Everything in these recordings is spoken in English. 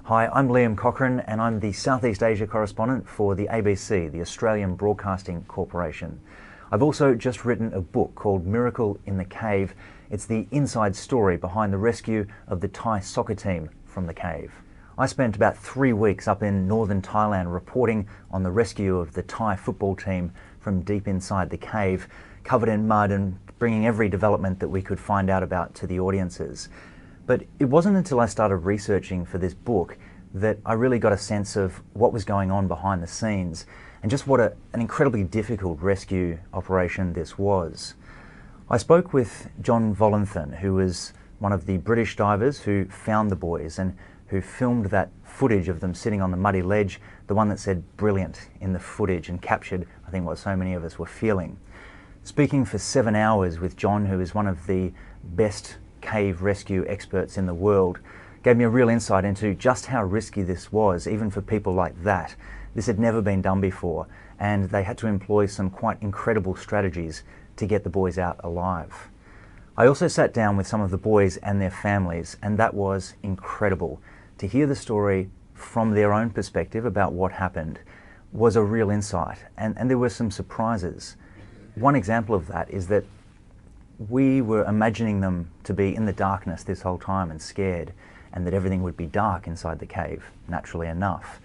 Hi, I'm Liam Cochrane and I'm the Southeast Asia correspondent for the ABC, the Australian Broadcasting Corporation. I've also just written a book called Miracle in the Cave. It's the inside story behind the rescue of the Thai soccer team from the cave. I spent about 3 weeks up in northern Thailand reporting on the rescue of the Thai football team from deep inside the cave, covered in mud and bringing every development that we could find out about to the audiences. But it wasn't until I started researching for this book that I really got a sense of what was going on behind the scenes and just what an incredibly difficult rescue operation this was. I spoke with John Volanthen, who was one of the British divers who found the boys and who filmed that footage of them sitting on the muddy ledge, the one that said brilliant in the footage and captured, I think, what so many of us were feeling. Speaking for 7 hours with John, who is one of the best cave rescue experts in the world, gave me a real insight into just how risky this was, even for people like that. This had never been done before, and they had to employ some quite incredible strategies to get the boys out alive. I also sat down with some of the boys and their families, and that was incredible. To hear the story from their own perspective about what happened was a real insight, and there were some surprises. One example of that is that we were imagining them to be in the darkness this whole time and scared, and that everything would be dark inside the cave, naturally enough.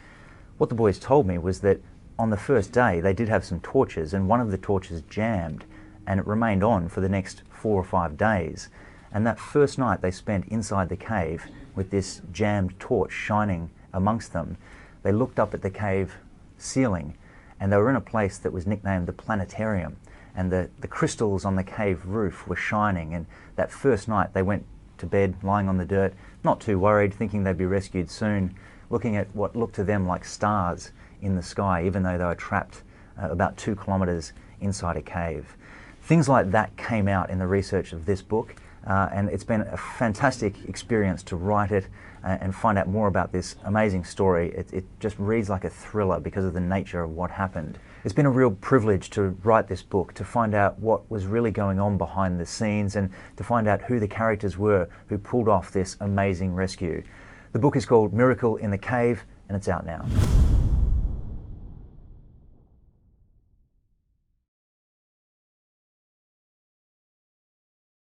What the boys told me was that on the first day they did have some torches, and one of the torches jammed, and it remained on for the next 4 or 5 days. And that first night they spent inside the cave with this jammed torch shining amongst them, they looked up at the cave ceiling, and they were in a place that was nicknamed the planetarium. And the crystals on the cave roof were shining, and that first night they went to bed lying on the dirt, not too worried, thinking they'd be rescued soon, looking at what looked to them like stars in the sky, even though they were trapped about 2 kilometres inside a cave. Things like that came out in the research of this book, and it's been a fantastic experience to write it and find out more about this amazing story. It just reads like a thriller because of the nature of what happened. It's been a real privilege to write this book, to find out what was really going on behind the scenes and to find out who the characters were who pulled off this amazing rescue. The book is called Miracle in the Cave, and it's out now.